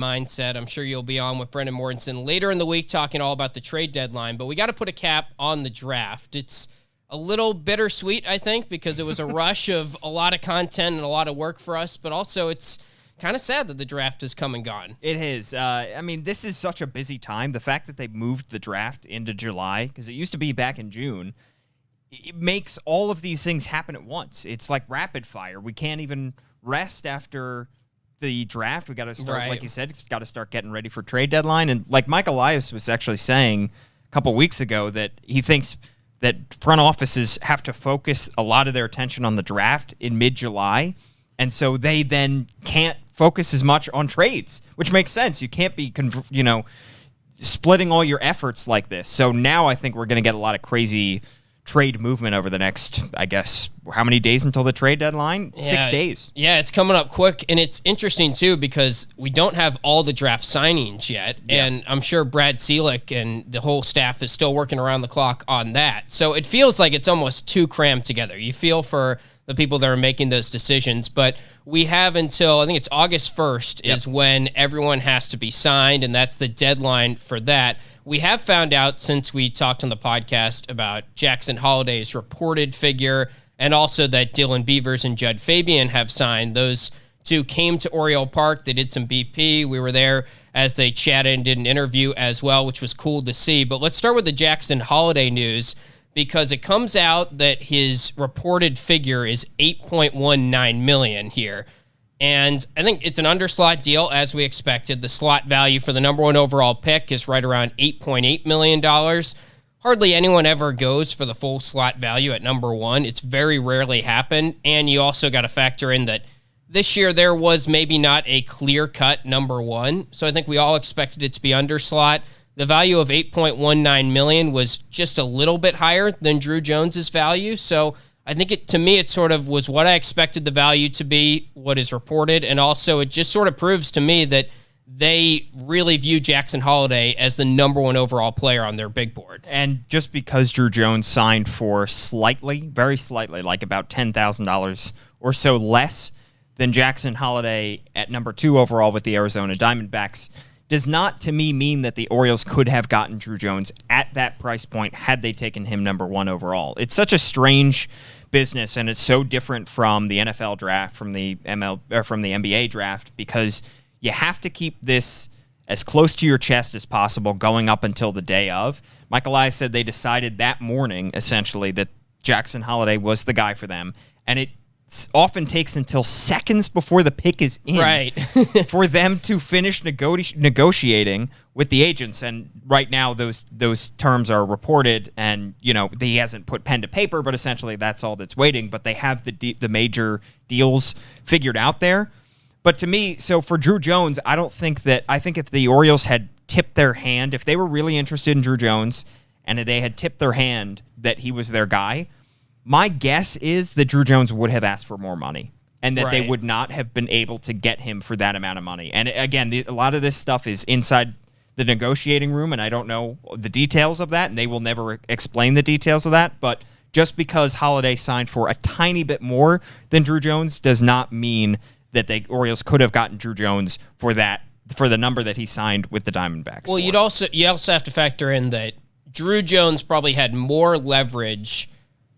mindset. I'm sure you'll be on with Brendan Mortensen later in the week talking all about the trade deadline, but we got to put a cap on the draft. It's a little bittersweet, I think, because it was a rush of a lot of content and a lot of work for us, but also it's kind of sad that the draft has come and gone. It is. I mean, this is such a busy time. The fact that they moved the draft into July, because it used to be back in June, it makes all of these things happen at once. It's like rapid fire. We can't even rest after the draft. We got to start, like you said, it's got to start getting ready for trade deadline. And like Mike Elias was actually saying a couple weeks ago that he thinks that front offices have to focus a lot of their attention on the draft in mid-July. And so they then can't focus as much on trades, which makes sense. You can't be, splitting all your efforts like this. So now I think we're going to get a lot of crazy trade movement over the next, I guess, how many days until the trade deadline? 6 days. Yeah, it's coming up quick. And it's interesting, too, because we don't have all the draft signings yet. Yeah. And I'm sure Brad Seelick and the whole staff is still working around the clock on that. So it feels like it's almost too crammed together. You feel for the people that are making those decisions. But we have until, I think it's August 1st is when everyone has to be signed, and that's the deadline for that. We have found out since we talked on the podcast about Jackson Holliday's reported figure and also that Dylan Beavers and Judd Fabian have signed. Those two came to Oriole Park. They did some BP. We were there as they chatted and did an interview as well, which was cool to see. But let's start with the Jackson Holliday news, because it comes out that his reported figure is $8.19 million here. And I think it's an underslot deal, as we expected. The slot value for the number one overall pick is right around $8.8 million. Hardly anyone ever goes for the full slot value at number one. It's very rarely happened. And you also got to factor in that this year there was maybe not a clear-cut number one. So I think we all expected it to be underslot. The value of $8.19 million was just a little bit higher than Drew Jones's value. So I think it sort of was what I expected the value to be, what is reported. And also it just sort of proves to me that they really view Jackson Holliday as the number one overall player on their big board. And just because Drew Jones signed for slightly, very slightly, like about $10,000 or so less than Jackson Holliday at number two overall with the Arizona Diamondbacks, does not, to me, mean that the Orioles could have gotten Drew Jones at that price point had they taken him number one overall. It's such a strange business, and it's so different from the NFL draft, from the NBA draft, because you have to keep this as close to your chest as possible going up until the day of. Mike Elias said they decided that morning, essentially, that Jackson Holliday was the guy for them, and it often takes until seconds before the pick is in for them to finish negotiating with the agents. And right now those terms are reported, and he hasn't put pen to paper, but essentially that's all that's waiting. But they have the major deals figured out there. But to me, so for Drew Jones, I think if the Orioles had tipped their hand, if they were really interested in Drew Jones and they had tipped their hand that he was their guy, my guess is that Drew Jones would have asked for more money, and that they would not have been able to get him for that amount of money. And again, a lot of this stuff is inside the negotiating room, and I don't know the details of that, and they will never explain the details of that. But just because Holliday signed for a tiny bit more than Drew Jones does not mean that the Orioles could have gotten Drew Jones for the number that he signed with the Diamondbacks. Well, you also have to factor in that Drew Jones probably had more leverage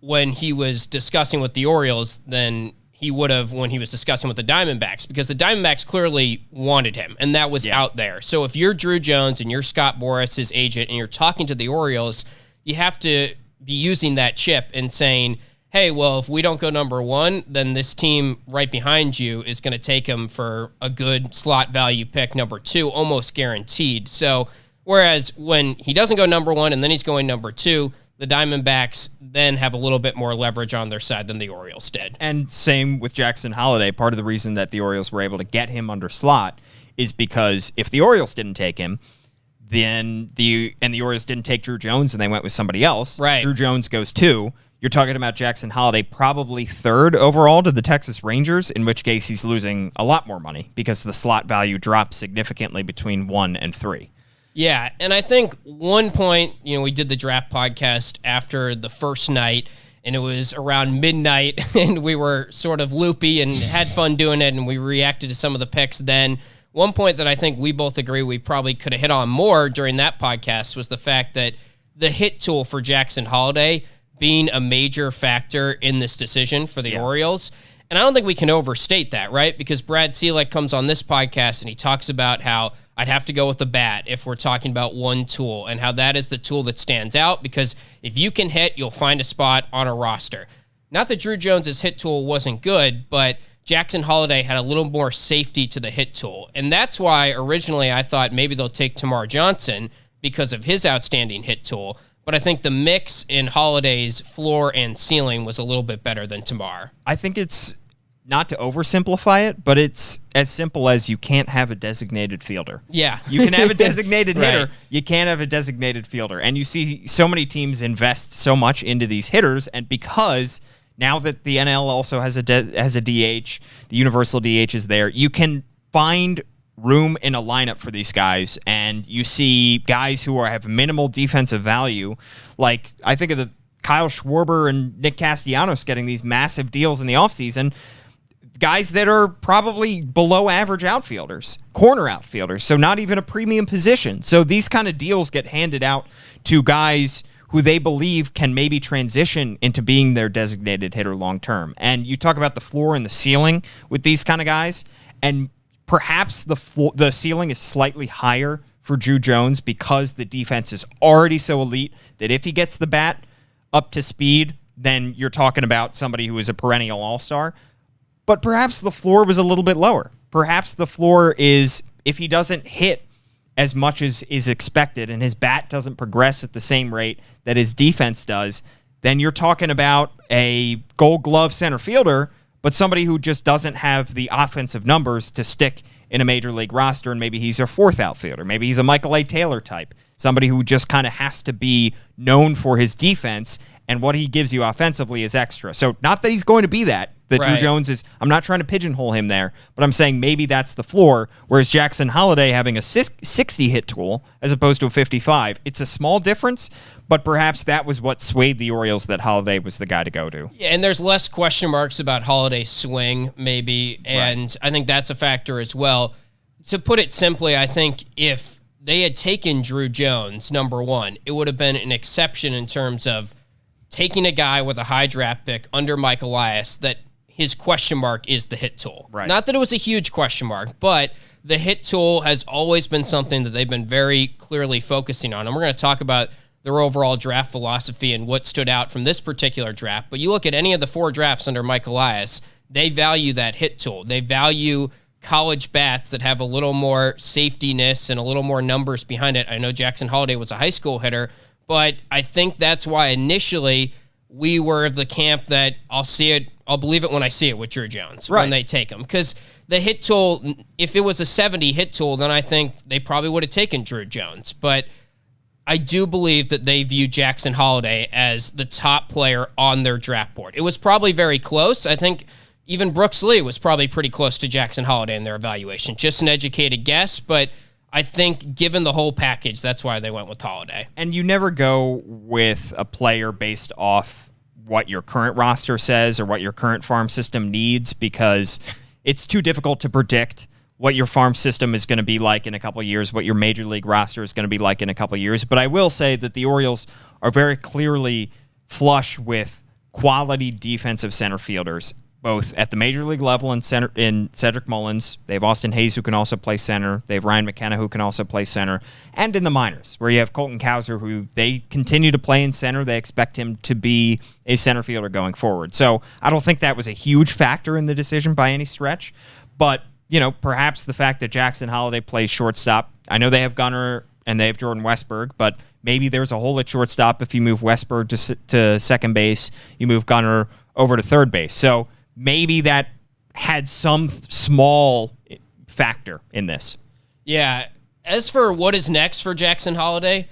when he was discussing with the Orioles than he would have when he was discussing with the Diamondbacks, because the Diamondbacks clearly wanted him, and that was out there. So if you're Drew Jones and you're Scott Boras, his agent, and you're talking to the Orioles, you have to be using that chip and saying, hey, well, if we don't go number one, then this team right behind you is going to take him for a good slot value pick, number two, almost guaranteed. So whereas when he doesn't go number one and then he's going number two, the Diamondbacks then have a little bit more leverage on their side than the Orioles did. And same with Jackson Holliday. Part of the reason that the Orioles were able to get him under slot is because if the Orioles didn't take him, then the Orioles didn't take Drew Jones and they went with somebody else. Right. Drew Jones goes two. You're talking about Jackson Holliday probably third overall to the Texas Rangers, in which case he's losing a lot more money because the slot value drops significantly between 1 and 3. Yeah, and I think one point, we did the draft podcast after the first night, and it was around midnight, and we were sort of loopy and had fun doing it, and we reacted to some of the picks then. one point that I think we both agree we probably could have hit on more during that podcast was the fact that the hit tool for Jackson Holliday being a major factor in this decision for the Orioles. And I don't think we can overstate that, right? Because Brad Ciolek comes on this podcast and he talks about how I'd have to go with the bat if we're talking about one tool, and how that is the tool that stands out, because if you can hit, you'll find a spot on a roster. Not that Drew Jones's hit tool wasn't good, but Jackson Holliday had a little more safety to the hit tool. And that's why originally I thought maybe they'll take Tamar Johnson because of his outstanding hit tool. But I think the mix in Holliday's floor and ceiling was a little bit better than Tamar. I think it's, not to oversimplify it, but it's as simple as you can't have a designated fielder. Yeah. You can have a designated hitter. Right. You can't have a designated fielder. And you see so many teams invest so much into these hitters, and because now that the NL also has a DH, the universal DH is there, you can find room in a lineup for these guys, and you see guys who have minimal defensive value. Like, I think of the Kyle Schwarber and Nick Castellanos getting these massive deals in the offseason. Guys that are probably below average outfielders, corner outfielders, so not even a premium position. So these kind of deals get handed out to guys who they believe can maybe transition into being their designated hitter long term. And you talk about the floor and the ceiling with these kind of guys, and perhaps the ceiling is slightly higher for Drew Jones because the defense is already so elite that if he gets the bat up to speed, then you're talking about somebody who is a perennial all-star. But perhaps the floor was a little bit lower. Perhaps the floor is, if he doesn't hit as much as is expected and his bat doesn't progress at the same rate that his defense does, then you're talking about a Gold Glove center fielder, but somebody who just doesn't have the offensive numbers to stick in a major league roster, and maybe he's a fourth outfielder. Maybe he's a Michael A. Taylor type, somebody who just kind of has to be known for his defense, and what he gives you offensively is extra. So not that he's going to be that Right. Drew Jones is, I'm not trying to pigeonhole him there, but I'm saying maybe that's the floor, whereas Jackson Holliday having a 60 hit tool as opposed to a 55, it's a small difference, but perhaps that was what swayed the Orioles, that Holliday was the guy to go to. Yeah, and there's less question marks about Holliday's swing, maybe, and Right. I think that's a factor as well. To put it simply, I think if they had taken Drew Jones, number one, it would have been an exception in terms of taking a guy with a high draft pick under Mike Elias that his question mark is the hit tool. Right. Not that it was a huge question mark, but the hit tool has always been something that they've been very clearly focusing on. And we're going to talk about their overall draft philosophy and what stood out from this particular draft. But you look at any of the four drafts under Mike Elias, they value that hit tool. They value college bats that have a little more safetyness and a little more numbers behind it. I know Jackson Holliday was a high school hitter, but I think that's why initially we were of the camp that I'll believe it when I see it with Drew Jones, right, when they take him. Because the hit tool, if it was a 70 hit tool, then I think they probably would have taken Drew Jones. But I do believe that they view Jackson Holliday as the top player on their draft board. It was probably very close. I think even Brooks Lee was probably pretty close to Jackson Holliday in their evaluation. Just an educated guess, but I think given the whole package, that's why they went with Holliday. And you never go with a player based off what your current roster says or what your current farm system needs, because it's too difficult to predict what your farm system is going to be like in a couple of years, what your major league roster is going to be like in a couple of years. But I will say that the Orioles are very clearly flush with quality defensive center fielders, both at the major league level in Cedric Mullins. They have Austin Hayes, who can also play center. They have Ryan McKenna, who can also play center. And in the minors, where you have Colton Cowser, who they continue to play in center. They expect him to be a center fielder going forward. So I don't think that was a huge factor in the decision by any stretch. But, you know, perhaps the fact that Jackson Holliday plays shortstop. I know they have Gunnar and they have Jordan Westberg, but maybe there's a hole at shortstop if you move Westberg to second base, you move Gunnar over to third base. So maybe that had some small factor in this. Yeah. As for what is next for Jackson Holliday,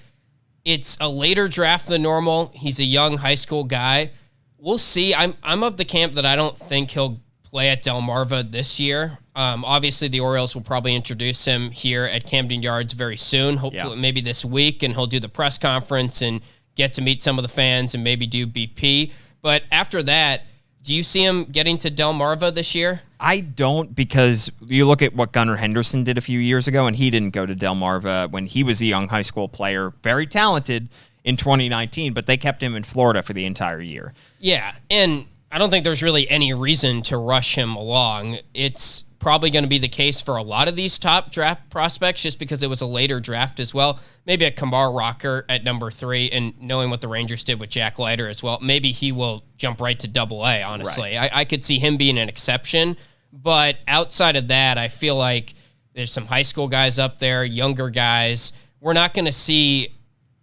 it's a later draft than normal. He's a young high school guy. We'll see. I'm of the camp that I don't think he'll play at Delmarva this year. Obviously, the Orioles will probably introduce him here at Camden Yards very soon, hopefully maybe this week, and he'll do the press conference and get to meet some of the fans and maybe do BP. But after that, Do you see him getting to Delmarva this year? I don't, because you look at what Gunnar Henderson did a few years ago, and he didn't go to Delmarva when he was a young high school player, very talented in 2019, but they kept him in Florida for the entire year. Yeah, and I don't think there's really any reason to rush him along. It's probably going to be the case for a lot of these top draft prospects just because it was a later draft as well. Maybe a Kamar Rocker at number 3, and knowing what the Rangers did with Jack Leiter as well, maybe he will jump right to AA, honestly. Right. I could see him being an exception, but outside of that, I feel like there's some high school guys up there, younger guys. We're not going to see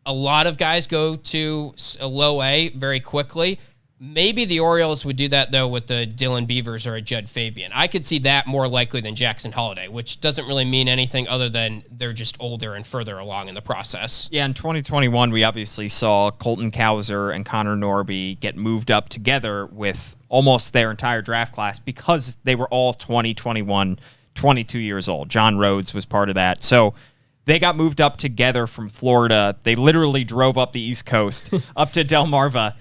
a lot of guys go to a low A very quickly. Maybe the Orioles would do that, though, with the Dylan Beavers or a Judd Fabian. I could see that more likely than Jackson Holliday, which doesn't really mean anything other than they're just older and further along in the process. Yeah, in 2021, we obviously saw Colton Cowser and Connor Norby get moved up together with almost their entire draft class because they were all 20, 21, 22 years old. John Rhodes was part of that. So they got moved up together from Florida. They literally drove up the East Coast up to Delmarva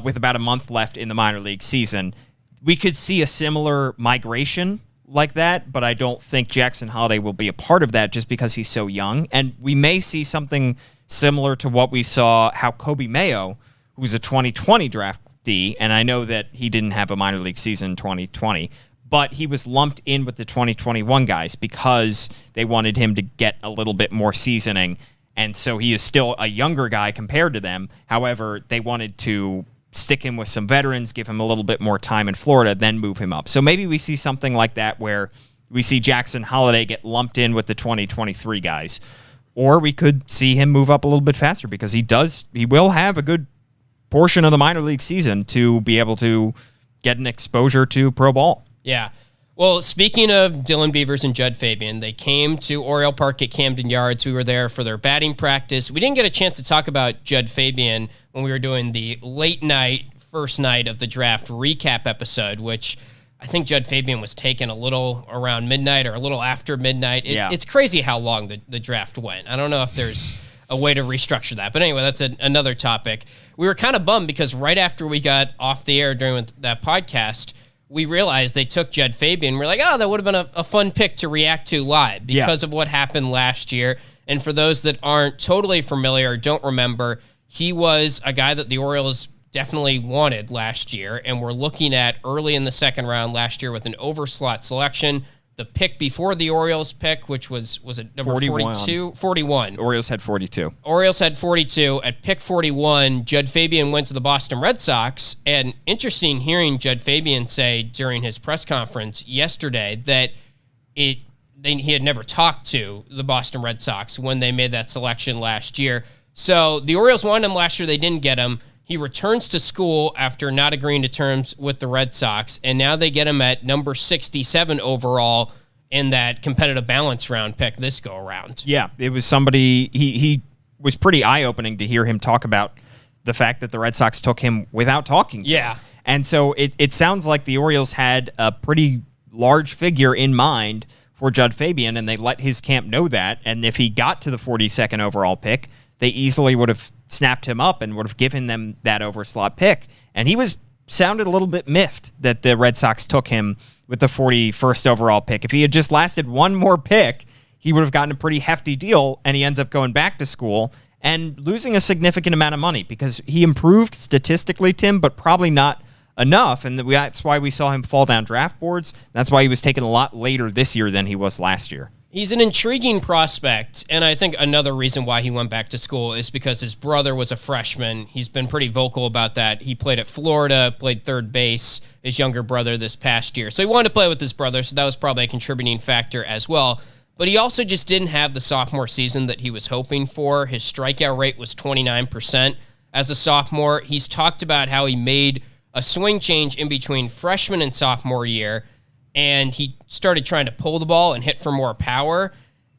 with about a month left in the minor league season. We could see a similar migration like that, but I don't think Jackson Holliday will be a part of that just because he's so young. And we may see something similar to what we saw how Kobe Mayo, who's a 2020 draftee, and I know that he didn't have a minor league season in 2020, but he was lumped in with the 2021 guys because they wanted him to get a little bit more seasoning. And so he is still a younger guy compared to them. However, they wanted to stick him with some veterans, give him a little bit more time in Florida, then move him up. So maybe we see something like that where we see Jackson Holliday get lumped in with the 2023 guys. Or we could see him move up a little bit faster because he will have a good portion of the minor league season to be able to get an exposure to pro ball. Yeah. Well, speaking of Dylan Beavers and Judd Fabian, they came to Oriole Park at Camden Yards. We were there for their batting practice. We didn't get a chance to talk about Judd Fabian when we were doing the late night, first night of the draft recap episode, which I think Judd Fabian was taken a little around midnight or a little after midnight. It's crazy how long the draft went. I don't know if there's a way to restructure that. But anyway, that's another topic. We were kind of bummed because right after we got off the air during that podcast, we realized they took Judd Fabian. We're like, oh, that would have been a fun pick to react to live because of what happened last year. And for those that aren't totally familiar or don't remember, he was a guy that the Orioles definitely wanted last year. And we're looking at early in the second round last year with an overslot selection. The pick before the Orioles pick, which was it number 42? 41. Orioles had 42. Orioles had 42. At pick 41, Judd Fabian went to the Boston Red Sox. And interesting hearing Judd Fabian say during his press conference yesterday that he had never talked to the Boston Red Sox when they made that selection last year. So the Orioles wanted him last year. They didn't get him. He returns to school after not agreeing to terms with the Red Sox, and now they get him at number 67 overall in that competitive balance round pick this go-around. Yeah, it was somebody, he was pretty eye-opening to hear him talk about the fact that the Red Sox took him without talking to him. And so it sounds like the Orioles had a pretty large figure in mind for Judd Fabian, and they let his camp know that, and if he got to the 42nd overall pick, they easily would have snapped him up and would have given them that overslot pick. And he sounded a little bit miffed that the Red Sox took him with the 41st overall pick. If he had just lasted one more pick, he would have gotten a pretty hefty deal, and he ends up going back to school and losing a significant amount of money because he improved statistically, Tim, but probably not enough, and that's why we saw him fall down draft boards. That's why he was taken a lot later this year than he was last year. He's an intriguing prospect, and I think another reason why he went back to school is because his brother was a freshman. He's been pretty vocal about that. He played at Florida, played third base, his younger brother this past year. So he wanted to play with his brother, so that was probably a contributing factor as well. But he also just didn't have the sophomore season that he was hoping for. His strikeout rate was 29% as a sophomore. He's talked about how he made a swing change in between freshman and sophomore year, and he started trying to pull the ball and hit for more power,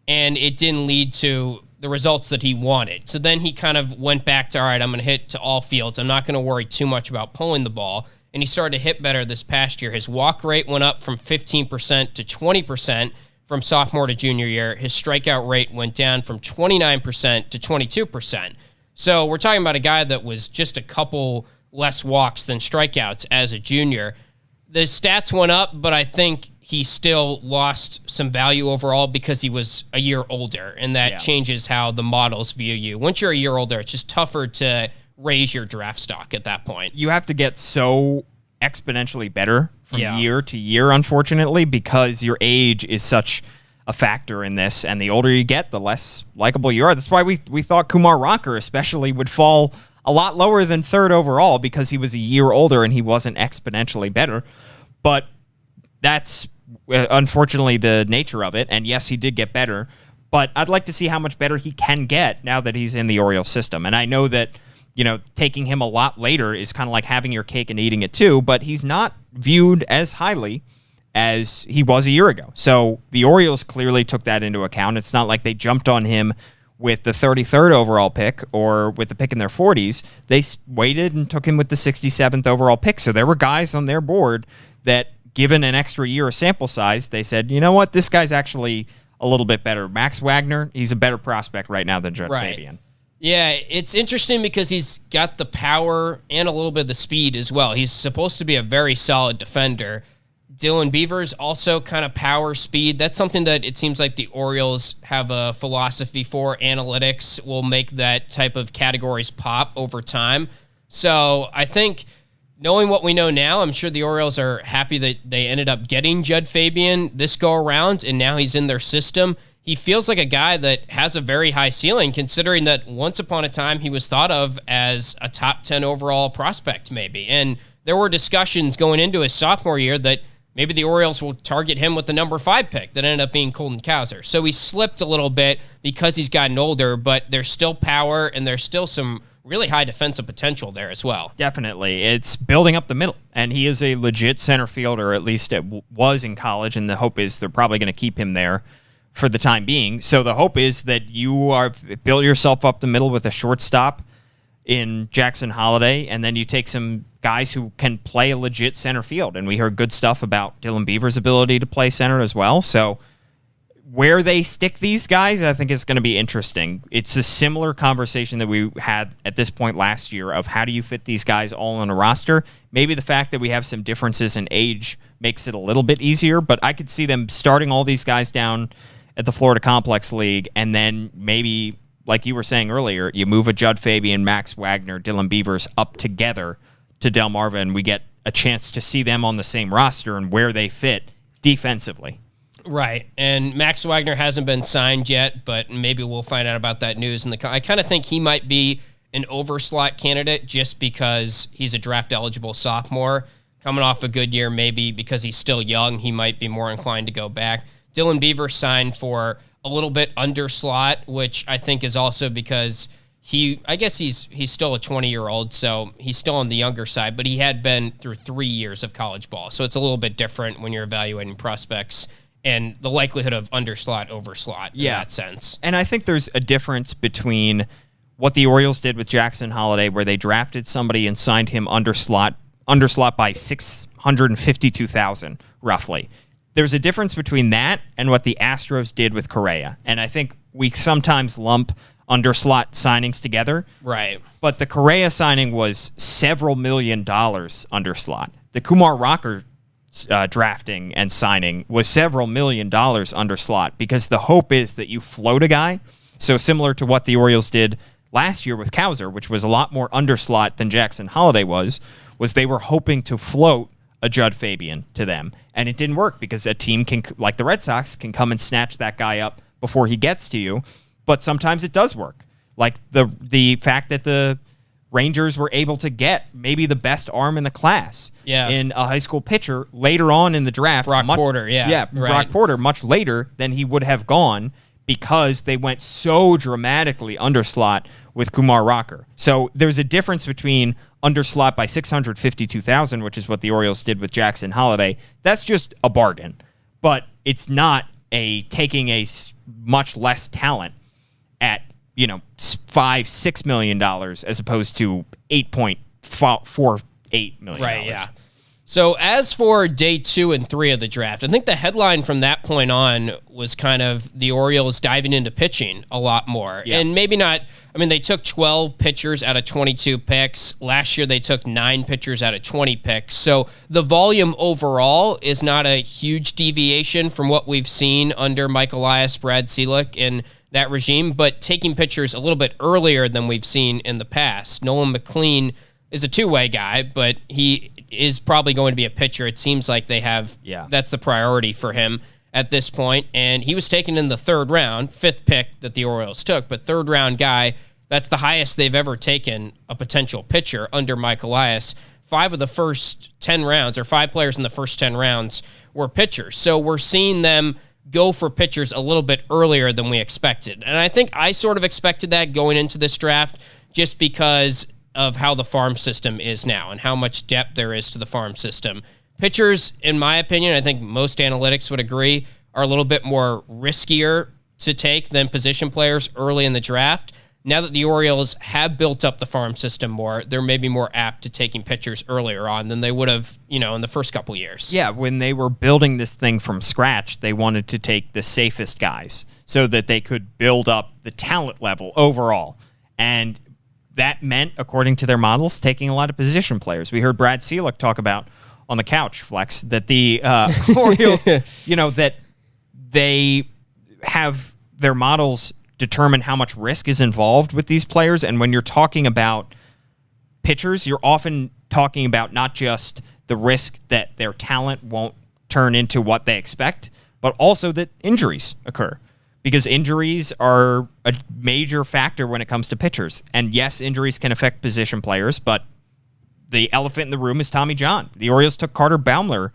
and it didn't lead to the results that he wanted. So then he kind of went back to, all right, I'm going to hit to all fields. I'm not going to worry too much about pulling the ball, and he started to hit better this past year. His walk rate went up from 15% to 20% from sophomore to junior year. His strikeout rate went down from 29% to 22%. So we're talking about a guy that was just a couple less walks than strikeouts as a junior. The stats went up, but I think he still lost some value overall because he was a year older, and that changes how the models view you. Once you're a year older, it's just tougher to raise your draft stock at that point. You have to get so exponentially better from year to year, unfortunately, because your age is such a factor in this, and the older you get, the less likable you are. That's why we thought Kumar Rocker especially would fall a lot lower than third overall because he was a year older and he wasn't exponentially better. But that's unfortunately the nature of it, and yes, he did get better, but I'd like to see how much better he can get now that he's in the Orioles system. And I know that, you know, taking him a lot later is kind of like having your cake and eating it too, but he's not viewed as highly as he was a year ago. So the Orioles clearly took that into account. It's not like they jumped on him with the 33rd overall pick or with the pick in their 40s. They waited and took him with the 67th overall pick. So there were guys on their board that, given an extra year of sample size, they said, you know what, this guy's actually a little bit better. Max Wagner, he's a better prospect right now than Judd Fabian. Yeah, it's interesting because he's got the power and a little bit of the speed as well. He's supposed to be a very solid defender. Dylan Beavers also kind of power, speed. That's something that it seems like the Orioles have a philosophy for. Analytics will make that type of categories pop over time. So I think, knowing what we know now, I'm sure the Orioles are happy that they ended up getting Judd Fabian this go around, and now he's in their system. He feels like a guy that has a very high ceiling, considering that once upon a time he was thought of as a top 10 overall prospect maybe. And there were discussions going into his sophomore year that maybe the Orioles will target him with the number 5 pick that ended up being Colton Cowser. So he slipped a little bit because he's gotten older, but there's still power and there's still some really high defensive potential there as well. Definitely. It's building up the middle, and he is a legit center fielder, at least it was in college, and the hope is they're probably going to keep him there for the time being. So the hope is that you are build yourself up the middle with a shortstop in Jackson Holliday, and then you take some guys who can play a legit center field. And we heard good stuff about Dylan Beavers' ability to play center as well. So where they stick these guys, I think is going to be interesting. It's a similar conversation that we had at this point last year of how do you fit these guys all on a roster. Maybe the fact that we have some differences in age makes it a little bit easier, but I could see them starting all these guys down at the Florida Complex League, and then maybe, like you were saying earlier, you move a Judd Fabian, Max Wagner, Dylan Beavers up together to Delmarva, and we get a chance to see them on the same roster and where they fit defensively. Right, and Max Wagner hasn't been signed yet, but maybe we'll find out about that news. I kind of think he might be an overslot candidate just because he's a draft-eligible sophomore, coming off a good year. Maybe because he's still young, he might be more inclined to go back. Dylan Beavers signed for a little bit under slot, which I think is also because I guess he's still a 20-year-old, so he's still on the younger side, but he had been through 3 years of college ball, so it's a little bit different when you're evaluating prospects and the likelihood of under slot, over slot in that sense. And I think there's a difference between what the Orioles did with Jackson Holliday, where they drafted somebody and signed him under slot by $652,000 roughly. There's a difference between that and what the Astros did with Correa. And I think we sometimes lump under slot signings together. Right. But the Correa signing was several $1 million under slot. The Kumar Rocker drafting and signing was several $1 million under slot, because the hope is that you float a guy. So similar to what the Orioles did last year with Cowser, which was a lot more under slot than Jackson Holliday was they were hoping to float a Judd Fabian to them. And it didn't work because a team can, like the Red Sox, can come and snatch that guy up before he gets to you. But sometimes it does work. Like the fact that the Rangers were able to get maybe the best arm in the class in a high school pitcher later on in the draft. Brock Porter, Brock Porter, much later than he would have gone, because they went so dramatically under slot with Kumar Rocker. So there's a difference between under slot by $652,000, which is what the Orioles did with Jackson Holliday. That's just a bargain, but it's not taking a much less talent at $5-6 million as opposed to $8.48 million. Right, yeah. So as for day 2 and 3 of the draft, I think the headline from that point on was kind of the Orioles diving into pitching a lot more. Yeah. And maybe not, I mean, they took 12 pitchers out of 22 picks. Last year, they took 9 pitchers out of 20 picks. So the volume overall is not a huge deviation from what we've seen under Mike Elias, Brad Ciolek, and that regime, but taking pitchers a little bit earlier than we've seen in the past. Nolan McLean is a two-way guy, but he is probably going to be a pitcher. It seems like they have, that's the priority for him at this point. And he was taken in the 3rd round, 5th pick that the Orioles took, but 3rd round guy, that's the highest they've ever taken a potential pitcher under Mike Elias. 5 of the first 10 rounds, or 5 players in the first 10 rounds were pitchers. So we're seeing them go for pitchers a little bit earlier than we expected. And I think I sort of expected that going into this draft just because of how the farm system is now and how much depth there is to the farm system. Pitchers, in my opinion, I think most analytics would agree, are a little bit more riskier to take than position players early in the draft. Now that the Orioles have built up the farm system more, they're maybe more apt to taking pitchers earlier on than they would have, in the first couple years. Yeah, when they were building this thing from scratch, they wanted to take the safest guys so that they could build up the talent level overall. And that meant, according to their models, taking a lot of position players. We heard Brad Ciolek talk about on the couch, Flex, that the Orioles, that they have their models determine how much risk is involved with these players. And when you're talking about pitchers, you're often talking about not just the risk that their talent won't turn into what they expect, but also that injuries occur. Because injuries are a major factor when it comes to pitchers. And yes, injuries can affect position players, but the elephant in the room is Tommy John. The Orioles took Carter Baumler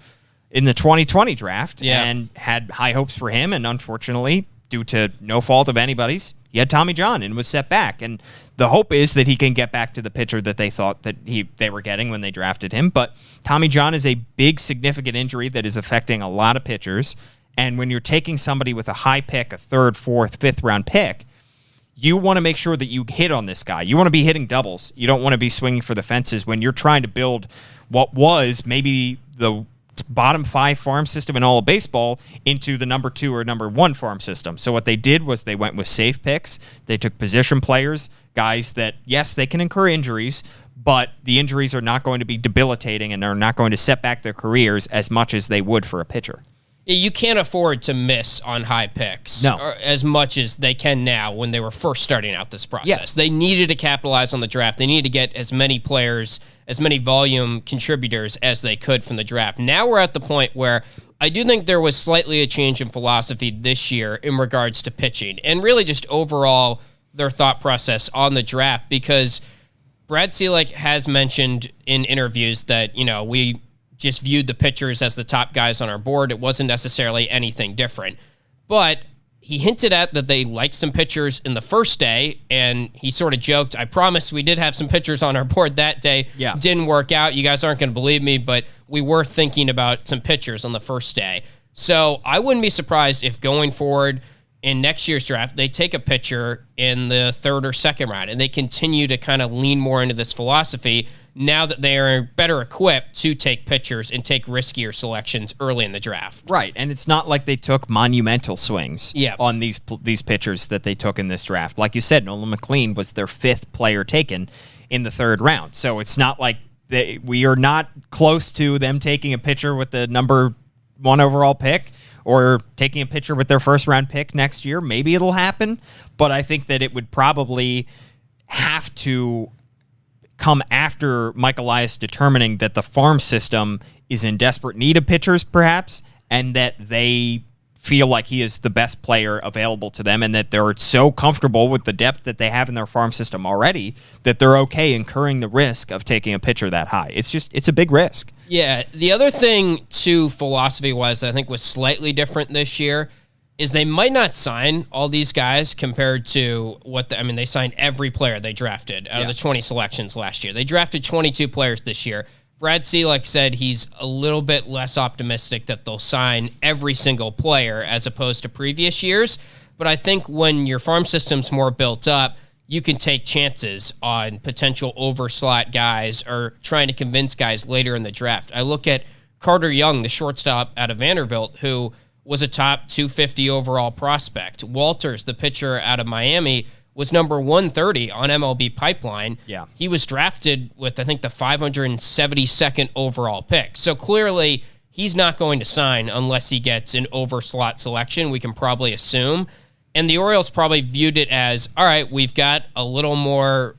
in the 2020 draft and had high hopes for him, and unfortunately, due to no fault of anybody's, he had Tommy John and was set back. And the hope is that he can get back to the pitcher that they thought that they were getting when they drafted him. But Tommy John is a big, significant injury that is affecting a lot of pitchers. And when you're taking somebody with a high pick, a 3rd, 4th, 5th round pick, you want to make sure that you hit on this guy. You want to be hitting doubles. You don't want to be swinging for the fences when you're trying to build what was maybe the bottom 5 farm system in all of baseball into the number 2 or number 1 farm system. So what they did was they went with safe picks. They took position players, guys that, yes, they can incur injuries, but the injuries are not going to be debilitating and are not going to set back their careers as much as they would for a pitcher. You can't afford to miss on high picks as much as they can now when they were first starting out this process. Yes. They needed to capitalize on the draft. They needed to get as many players, as many volume contributors as they could from the draft. Now we're at the point where I do think there was slightly a change in philosophy this year in regards to pitching and really just overall their thought process on the draft, because Brad Ciolek has mentioned in interviews that, we just viewed the pitchers as the top guys on our board. It wasn't necessarily anything different. But he hinted at that they liked some pitchers in the first day, and he sort of joked, I promise we did have some pitchers on our board that day. Yeah. Didn't work out. You guys aren't going to believe me, but we were thinking about some pitchers on the first day. So I wouldn't be surprised if going forward in next year's draft, they take a pitcher in the 3rd or 2nd round, and they continue to kind of lean more into this philosophy now that they are better equipped to take pitchers and take riskier selections early in the draft. Right, and it's not like they took monumental swings on these pitchers that they took in this draft. Like you said, Nolan McLean was their 5th player taken in the 3rd round. So it's not like we are not close to them taking a pitcher with the number 1 overall pick or taking a pitcher with their 1st round pick next year. Maybe it'll happen, but I think that it would probably have to come after Mike Elias determining that the farm system is in desperate need of pitchers, perhaps, and that they feel like he is the best player available to them and that they're so comfortable with the depth that they have in their farm system already that they're okay incurring the risk of taking a pitcher that high. It's a big risk. Yeah. The other thing, too, philosophy-wise, that I think was slightly different this year is they might not sign all these guys compared to they signed every player they drafted out of the 20 selections last year. They drafted 22 players this year. Brad Ciolek said he's a little bit less optimistic that they'll sign every single player as opposed to previous years. But I think when your farm system's more built up, you can take chances on potential overslot guys or trying to convince guys later in the draft. I look at Carter Young, the shortstop out of Vanderbilt, who was a top 250 overall prospect. Walters, the pitcher out of Miami, was number 130 on MLB Pipeline. Yeah. He was drafted with, I think, the 572nd overall pick. So clearly, he's not going to sign unless he gets an overslot selection, we can probably assume. And the Orioles probably viewed it as, all right, we've got a little more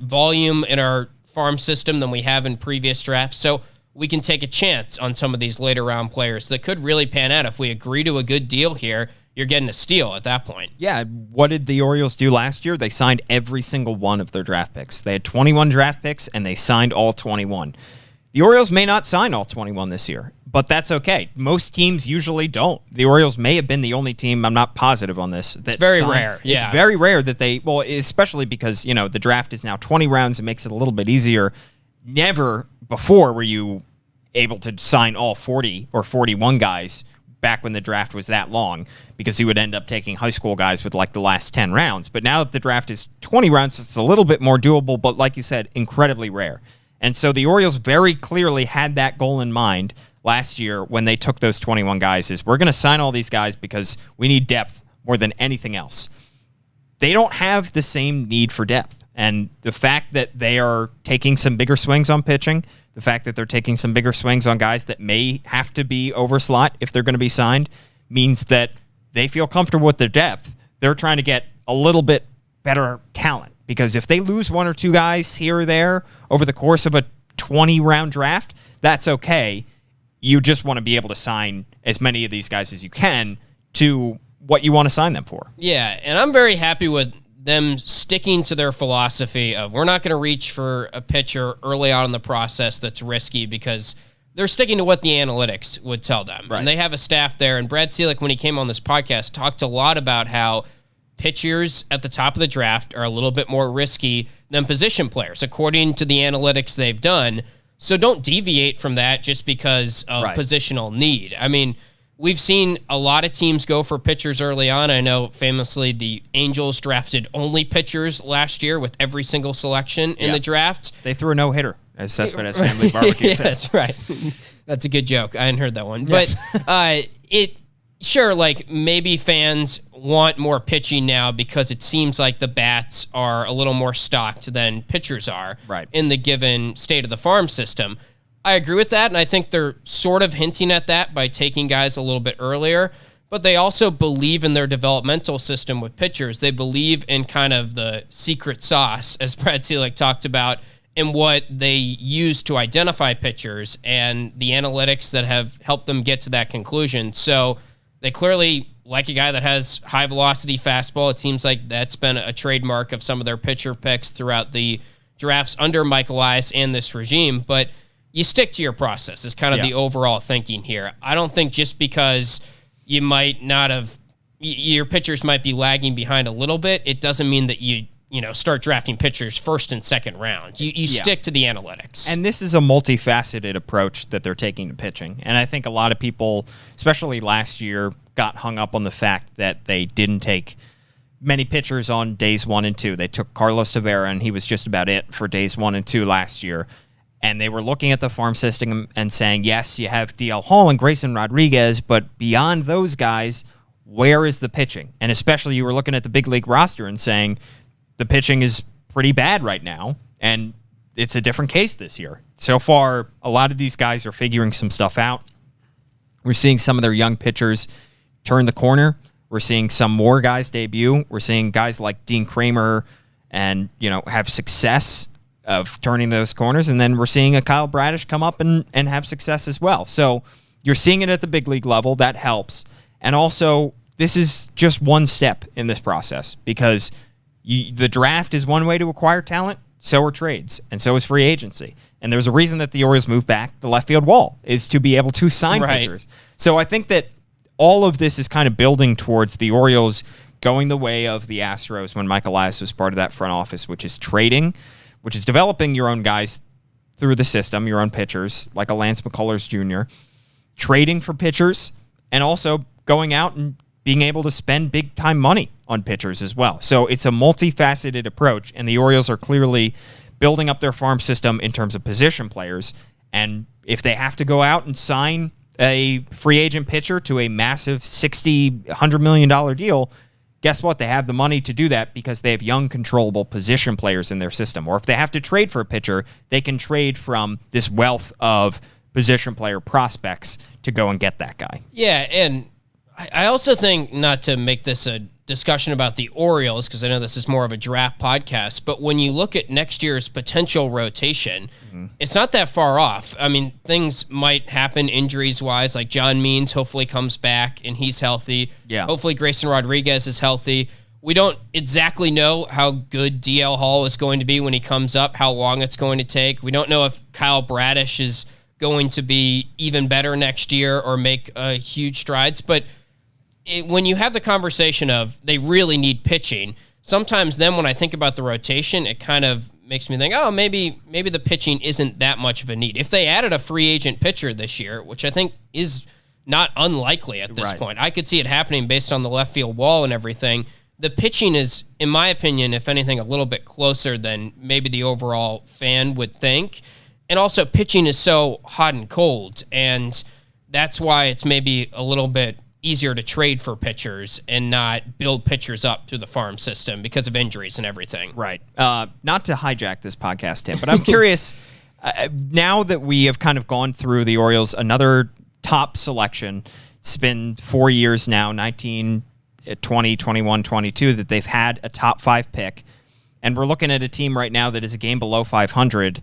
volume in our farm system than we have in previous drafts, so we can take a chance on some of these later round players that could really pan out. If we agree to a good deal here, you're getting a steal at that point. Yeah, what did the Orioles do last year? They signed every single one of their draft picks. They had 21 draft picks, and they signed all 21. The Orioles may not sign all 21 this year, but that's okay. Most teams usually don't. The Orioles may have been the only team, I'm not positive on this. It's very rare. Yeah. It's very rare that they, well, especially because, the draft is now 20 rounds. It makes it a little bit easier. Never before were you able to sign all 40 or 41 guys back when the draft was that long, because you would end up taking high school guys with like the last 10 rounds. But now that the draft is 20 rounds, it's a little bit more doable, but like you said, incredibly rare. And so the Orioles very clearly had that goal in mind last year when they took those 21 guys, is we're going to sign all these guys because we need depth more than anything else. They don't have the same need for depth. And the fact that they are taking some bigger swings on pitching, the fact that they're taking some bigger swings on guys that may have to be over slot if they're going to be signed, means that they feel comfortable with their depth. They're trying to get a little bit better talent, because if they lose one or two guys here or there over the course of a 20-round draft, that's okay. You just want to be able to sign as many of these guys as you can to what you want to sign them for. Yeah, and I'm very happy with them sticking to their philosophy of, we're not going to reach for a pitcher early on in the process that's risky, because they're sticking to what the analytics would tell them. Right. And they have a staff there. And Brad Ciolek, when he came on this podcast, talked a lot about how pitchers at the top of the draft are a little bit more risky than position players, according to the analytics they've done. So don't deviate from that just because of positional need. I mean, we've seen a lot of teams go for pitchers early on. I know famously the Angels drafted only pitchers last year with every single selection in the draft. They threw a no-hitter, as Cespedes Family Barbecue says. That's right. That's a good joke. I hadn't heard that one. Yeah. But like maybe fans want more pitching now because it seems like the bats are a little more stocked than pitchers are in the given state of the farm system. I agree with that, and I think they're sort of hinting at that by taking guys a little bit earlier, but they also believe in their developmental system with pitchers. They believe in kind of the secret sauce, as Brad Ciolek talked about, and what they use to identify pitchers and the analytics that have helped them get to that conclusion. So they clearly like a guy that has high-velocity fastball. It seems like that's been a trademark of some of their pitcher picks throughout the drafts under Michael Elias and this regime, but you stick to your process is kind of the overall thinking here. I don't think just because you might not have, your pitchers might be lagging behind a little bit, it doesn't mean that you start drafting pitchers first and second round. You stick to the analytics. And this is a multifaceted approach that they're taking to pitching. And I think a lot of people, especially last year, got hung up on the fact that they didn't take many pitchers on days 1 and 2. They took Carlos Tavera, and he was just about it for days 1 and 2 last year. And they were looking at the farm system and saying, yes, you have DL Hall and Grayson Rodriguez, but beyond those guys, where is the pitching? And especially you were looking at the big league roster and saying the pitching is pretty bad right now, and it's a different case this year. So far, a lot of these guys are figuring some stuff out. We're seeing some of their young pitchers turn the corner. We're seeing some more guys debut. We're seeing guys like Dean Kramer and, have success of turning those corners, and then we're seeing a Kyle Bradish come up and have success as well. So you're seeing it at the big league level. That helps. And also, this is just one step in this process, because the draft is one way to acquire talent, so are trades, and so is free agency. And there's a reason that the Orioles moved back the left field wall, is to be able to sign pitchers. So I think that all of this is kind of building towards the Orioles going the way of the Astros when Michael Elias was part of that front office, which is trading, which is developing your own guys through the system, your own pitchers, like a Lance McCullers Jr., trading for pitchers, and also going out and being able to spend big-time money on pitchers as well. So it's a multifaceted approach, and the Orioles are clearly building up their farm system in terms of position players. And if they have to go out and sign a free agent pitcher to a massive $60, $100 million deal, guess what? They have the money to do that because they have young, controllable position players in their system. Or if they have to trade for a pitcher, they can trade from this wealth of position player prospects to go and get that guy. Yeah, and I also think, not to make this a discussion about the Orioles, because I know this is more of a draft podcast, but when you look at next year's potential rotation, it's not that far off. I mean, things might happen injuries-wise, like John Means hopefully comes back and he's healthy. Yeah. Hopefully Grayson Rodriguez is healthy. We don't exactly know how good DL Hall is going to be when he comes up, how long it's going to take. We don't know if Kyle Bradish is going to be even better next year or make huge strides, but when you have the conversation of they really need pitching, sometimes then when I think about the rotation, it kind of makes me think, oh, maybe the pitching isn't that much of a need. If they added a free agent pitcher this year, which I think is not unlikely at this point, I could see it happening based on the left field wall and everything. The pitching is, in my opinion, if anything, a little bit closer than maybe the overall fan would think. And also, pitching is so hot and cold, and that's why it's maybe a little bit easier to trade for pitchers and not build pitchers up through the farm system because of injuries and everything. Right. Not to hijack this podcast, Tim, but I'm curious, now that we have kind of gone through the Orioles, another top selection, it's been 4 years now, 19, 20, 21, 22, that they've had a top 5 pick, and we're looking at a team right now that is a game below 500.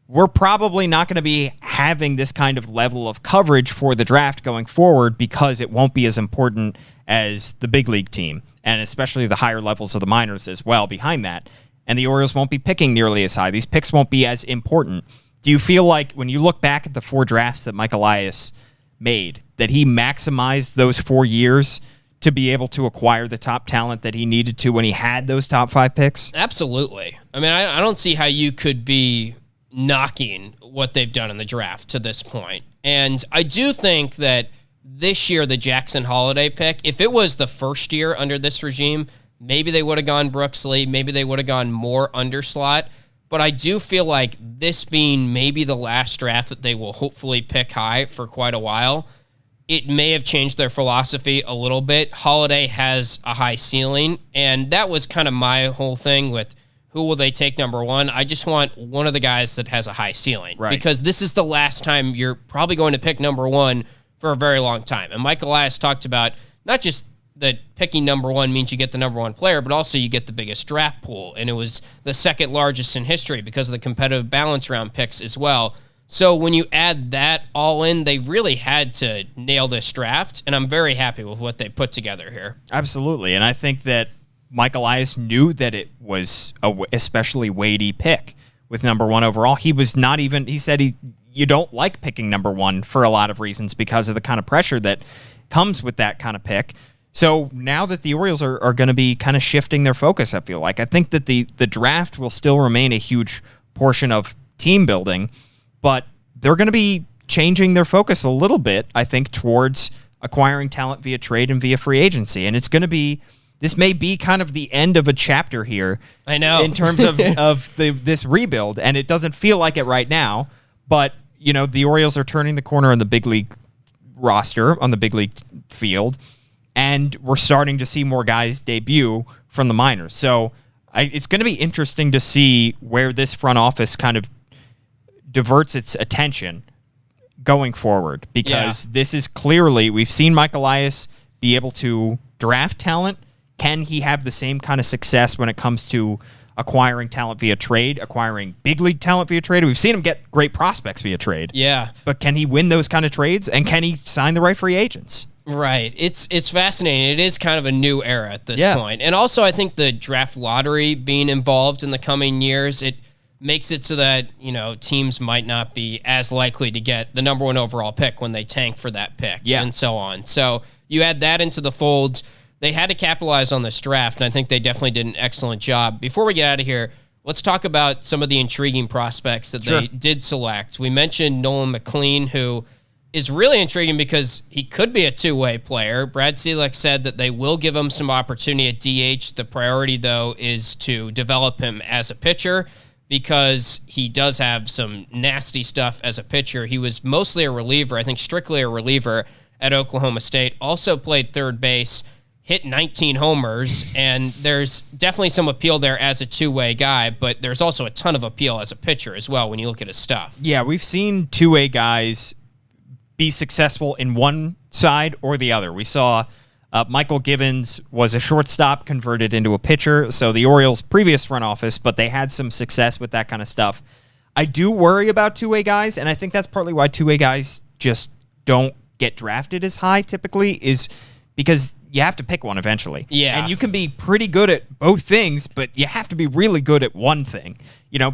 We're probably not going to be having this kind of level of coverage for the draft going forward because it won't be as important as the big league team, and especially the higher levels of the minors as well behind that. And the Orioles won't be picking nearly as high. These picks won't be as important. Do you feel like when you look back at the 4 drafts that Mike Elias made, that he maximized those 4 years to be able to acquire the top talent that he needed to when he had those top 5 picks? Absolutely. I mean, I don't see how you could be knocking what they've done in the draft to this point. And I do think that this year, the Jackson Holliday pick, if it was the first year under this regime, maybe they would have gone Brooks Lee, maybe they would have gone more underslot. But I do feel like this being maybe the last draft that they will hopefully pick high for quite a while, it may have changed their philosophy a little bit. Holliday has a high ceiling, and that was kind of my whole thing with who will they take number 1? I just want one of the guys that has a high ceiling. Right. Because this is the last time you're probably going to pick number 1 for a very long time. And Mike Elias talked about not just that picking number 1 means you get the number 1 player, but also you get the biggest draft pool. And it was the second largest in history because of the competitive balance round picks as well. So when you add that all in, they really had to nail this draft. And I'm very happy with what they put together here. Absolutely. And I think that Mike Elias knew that it was a especially weighty pick with number 1 overall. He was not even, he said you don't like picking number 1 for a lot of reasons because of the kind of pressure that comes with that kind of pick. So now that the Orioles are going to be kind of shifting their focus, I feel like. I think that the draft will still remain a huge portion of team building, but they're going to be changing their focus a little bit, I think, towards acquiring talent via trade and via free agency. And it's going to be, this may be kind of the end of a chapter here. I know. In terms of this rebuild, and it doesn't feel like it right now, but you know, the Orioles are turning the corner on the big league roster, on the big league field, and we're starting to see more guys debut from the minors. So it's going to be interesting to see where this front office kind of diverts its attention going forward, because this is clearly, we've seen Mike Elias be able to draft talent. Can he have the same kind of success when it comes to acquiring talent via trade, acquiring big league talent via trade? We've seen him get great prospects via trade. Yeah. But can he win those kind of trades, and can he sign the right free agents? Right. It's fascinating. It is kind of a new era at this point. And also, I think the draft lottery being involved in the coming years, it makes it so that, you know, teams might not be as likely to get the number 1 overall pick when they tank for that pick and so on. So you add that into the fold. They had to capitalize on this draft, and I think they definitely did an excellent job. Before we get out of here, let's talk about some of the intriguing prospects that they did select. We mentioned Nolan McLean, who is really intriguing because he could be a two-way player. Brad Ciolek said that they will give him some opportunity at DH. The priority, though, is to develop him as a pitcher because he does have some nasty stuff as a pitcher. He was mostly a reliever, I think strictly a reliever at Oklahoma State. Also played third base, hit 19 homers, and there's definitely some appeal there as a two-way guy, but there's also a ton of appeal as a pitcher as well when you look at his stuff. Yeah, we've seen two-way guys be successful in one side or the other. We saw Michael Givens was a shortstop converted into a pitcher, so the Orioles' previous front office, but they had some success with that kind of stuff. I do worry about two-way guys, and I think that's partly why two-way guys just don't get drafted as high typically, is because you have to pick one eventually. Yeah. And you can be pretty good at both things, but you have to be really good at one thing,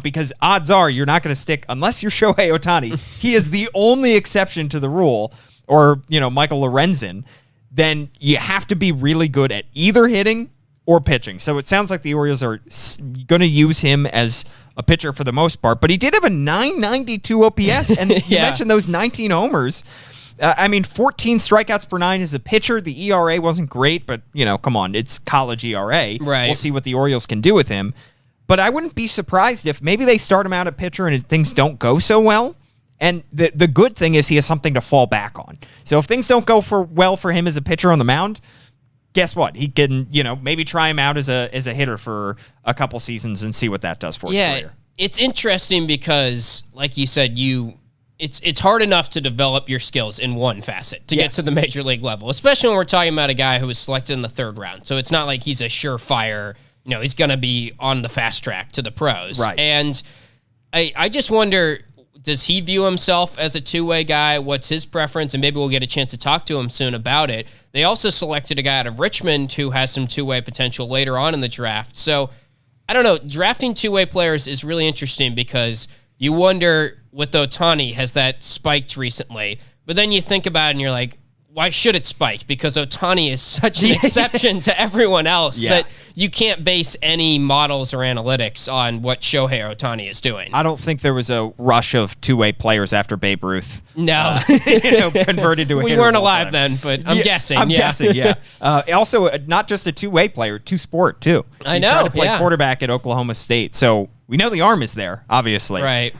because odds are you're not going to stick, unless you're Shohei Ohtani. He is the only exception to the rule, or, Michael Lorenzen. Then you have to be really good at either hitting or pitching. So it sounds like the Orioles are going to use him as a pitcher for the most part, but he did have a 992 OPS, and you mentioned those 19 homers. 14 strikeouts per 9 as a pitcher. The ERA wasn't great, but, come on, it's college ERA. Right. We'll see what the Orioles can do with him. But I wouldn't be surprised if maybe they start him out at pitcher and things don't go so well. And the good thing is he has something to fall back on. So if things don't go well for him as a pitcher on the mound, guess what? He can, maybe try him out as a hitter for a couple seasons and see what that does for his career. It's interesting because, like you said, it's hard enough to develop your skills in one facet to get to the major league level, especially when we're talking about a guy who was selected in the third round. So it's not like he's a surefire, he's going to be on the fast track to the pros. Right. And I just wonder, does he view himself as a two-way guy? What's his preference? And maybe we'll get a chance to talk to him soon about it. They also selected a guy out of Richmond who has some two-way potential later on in the draft. So I don't know. Drafting two-way players is really interesting because you wonder with Ohtani, has that spiked recently? But then you think about it and you're like, why should it spike? Because Ohtani is such an exception to everyone else that you can't base any models or analytics on what Shohei Ohtani is doing. I don't think there was a rush of two-way players after Babe Ruth. No. Converted to a hitter. We weren't alive then, but I'm guessing. I'm guessing, yeah. Also, not just a two-way player, two-sport, too. I know, He tried to play quarterback at Oklahoma State, so we know the arm is there, obviously. Right.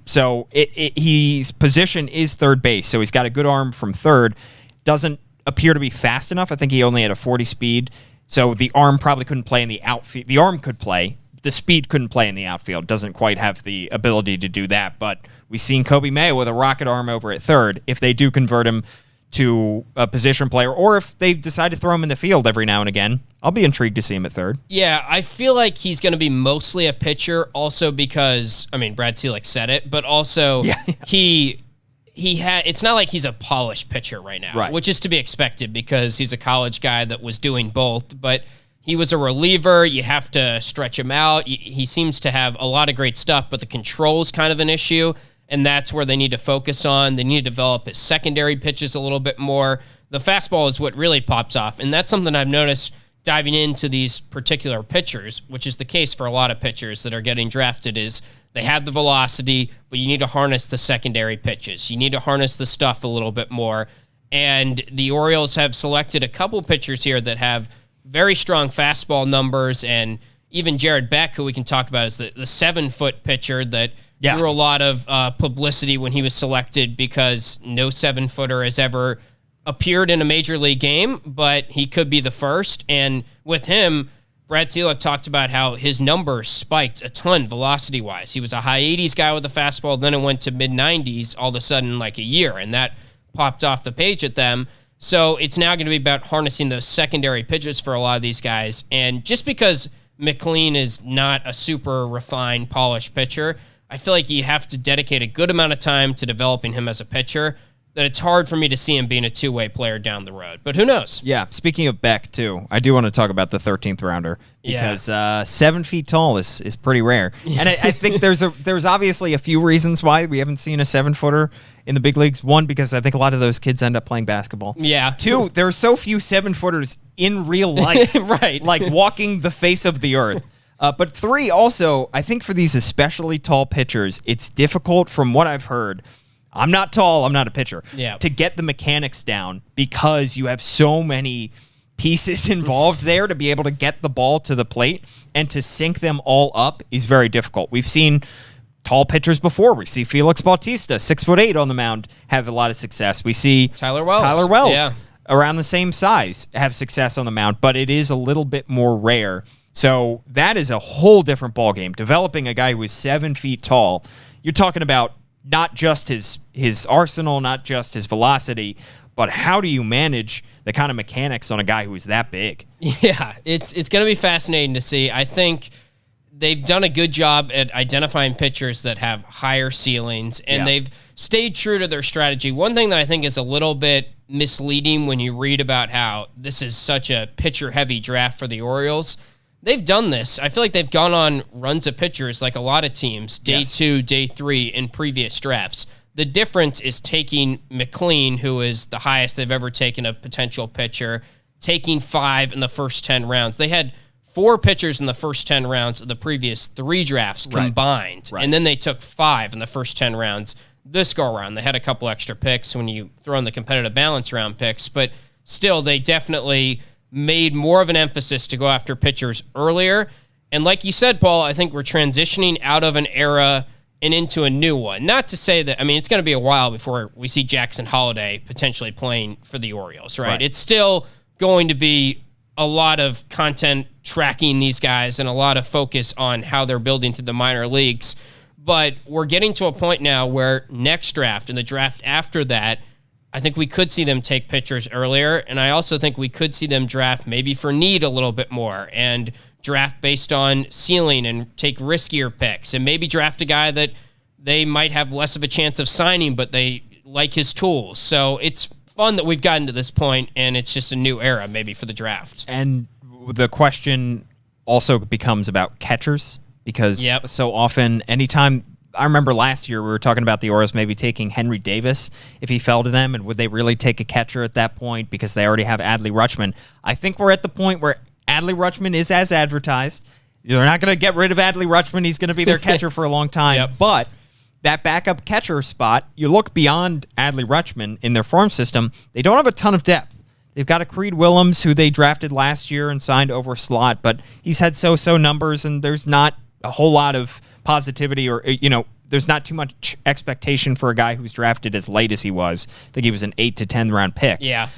So his position is third base, so he's got a good arm from third. Doesn't appear to be fast enough. I think he only had a 40 speed, so the arm probably couldn't play in the outfield. The arm could play. The speed couldn't play in the outfield. Doesn't quite have the ability to do that, but we've seen Kobe Mayo with a rocket arm over at third. If they do convert him to a position player, or if they decide to throw him in the field every now and again, I'll be intrigued to see him at third. Yeah, I feel like he's going to be mostly a pitcher also because, Brad Ciolek said it, but also it's not like he's a polished pitcher right now, which is to be expected because he's a college guy that was doing both, but he was a reliever. You have to stretch him out. He seems to have a lot of great stuff, but the control's kind of an issue, and that's where they need to focus on. They need to develop his secondary pitches a little bit more. The fastball is what really pops off, and that's something I've noticed diving into these particular pitchers, which is the case for a lot of pitchers that are getting drafted, is they have the velocity, but you need to harness the secondary pitches. You need to harness the stuff a little bit more. And the Orioles have selected a couple pitchers here that have very strong fastball numbers, and even Jared Beck, who we can talk about, is the 7-foot pitcher that drew a lot of publicity when he was selected because no 7-footer has ever appeared in a major league game, but he could be the first. And with him, Brad Ciolek talked about how his numbers spiked a ton velocity-wise. He was a high 80s guy with a fastball, then it went to mid-90s all of a sudden like a year, and that popped off the page at them. So it's now going to be about harnessing those secondary pitches for a lot of these guys. And just because McLean is not a super refined, polished pitcher, I feel like you have to dedicate a good amount of time to developing him as a pitcher, that it's hard for me to see him being a two-way player down the road. But who knows? Yeah, speaking of Beck, too, I do want to talk about the 13th rounder because 7 feet tall is pretty rare. And I think there's obviously a few reasons why we haven't seen a 7-footer in the big leagues. One, because I think a lot of those kids end up playing basketball. Yeah. Two, there are so few 7-footers in real life. Right. Like walking the face of the earth. But three, also, I think for these especially tall pitchers, it's difficult from what I've heard I'm not tall, I'm not a pitcher. Yeah. To get the mechanics down because you have so many pieces involved there to be able to get the ball to the plate and to sync them all up is very difficult. We've seen tall pitchers before. We see Felix Bautista, 6'8" on the mound, have a lot of success. We see Tyler Wells. Yeah. Around the same size have success on the mound, but it is a little bit more rare. So that is a whole different ballgame. Developing a guy who is 7 feet tall, you're talking about not just his arsenal, not just his velocity, but how do you manage the kind of mechanics on a guy who is that big? Yeah, it's going to be fascinating to see. I think they've done a good job at identifying pitchers that have higher ceilings, and they've stayed true to their strategy. One thing that I think is a little bit misleading when you read about how this is such a pitcher-heavy draft for the Orioles, they've done this. I feel like they've gone on runs of pitchers like a lot of teams, day 2, day 3 in previous drafts. The difference is taking McLean, who is the highest they've ever taken a potential pitcher, taking 5 in the first 10 rounds. They had 4 pitchers in the first 10 rounds of the previous 3 drafts combined, and then they took 5 in the first 10 rounds this go-around. They had a couple extra picks when you throw in the competitive balance round picks, but still, they definitely made more of an emphasis to go after pitchers earlier. And like you said, Paul, I think we're transitioning out of an era and into a new one. Not to say that, I mean, it's going to be a while before we see Jackson Holliday potentially playing for the Orioles, right? It's still going to be a lot of content tracking these guys and a lot of focus on how they're building through the minor leagues. But we're getting to a point now where next draft and the draft after that, I think we could see them take pitchers earlier. And I also think we could see them draft maybe for need a little bit more and draft based on ceiling and take riskier picks and maybe draft a guy that they might have less of a chance of signing, but they like his tools. So it's fun that we've gotten to this point, and it's just a new era maybe for the draft. And the question also becomes about catchers, because so often, anytime, I remember last year we were talking about the Orioles maybe taking Henry Davis if he fell to them, and would they really take a catcher at that point because they already have Adley Rutschman. I think we're at the point where Adley Rutschman is as advertised. They're not going to get rid of Adley Rutschman. He's going to be their catcher for a long time. But that backup catcher spot, you look beyond Adley Rutschman in their farm system, they don't have a ton of depth. They've got a Creed Willems who they drafted last year and signed over slot, but he's had so-so numbers, and there's not a whole lot of positivity or, there's not too much expectation for a guy who's drafted as late as he was. I think he was an 8 to 10 round pick. Yeah.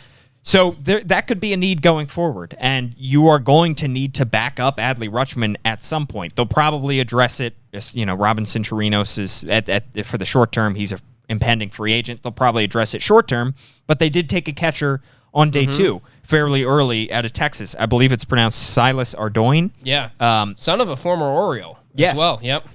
So that could be a need going forward, and you are going to need to back up Adley Rutschman at some point. They'll probably address it. Robinson Chirinos is for the short term. He's an impending free agent. They'll probably address it short term, but they did take a catcher on day 2 fairly early out of Texas. I believe it's pronounced Silas Ardoin. Yeah, son of a former Oriole as well. Yep.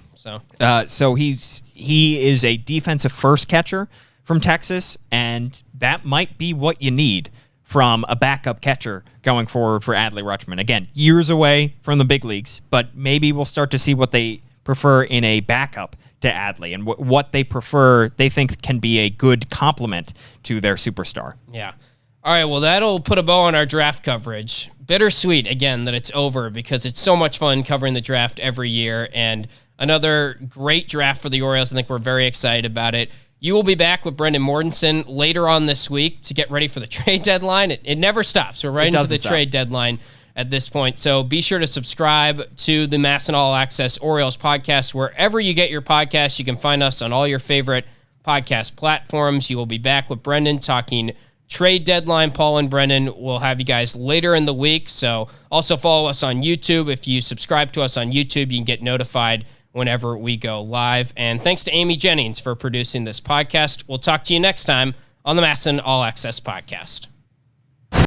So he is a defensive first catcher from Texas, and that might be what you need from a backup catcher going forward for Adley Rutschman. Again, years away from the big leagues, but maybe we'll start to see what they prefer in a backup to Adley and what they prefer, they think can be a good complement to their superstar. Yeah. All right, well, that'll put a bow on our draft coverage. Bittersweet, again, that it's over because it's so much fun covering the draft every year, and another great draft for the Orioles. I think we're very excited about it. You will be back with Brendan Mortensen later on this week to get ready for the trade deadline. It never stops. We're right into the trade deadline at this point. So be sure to subscribe to the MASN All Access Orioles podcast. Wherever you get your podcasts, you can find us on all your favorite podcast platforms. You will be back with Brendan talking trade deadline. Paul and Brendan will have you guys later in the week. So also follow us on YouTube. If you subscribe to us on YouTube, you can get notified whenever we go live. And thanks to Amy Jennings for producing this podcast. We'll talk to you next time on the MASN All Access Podcast.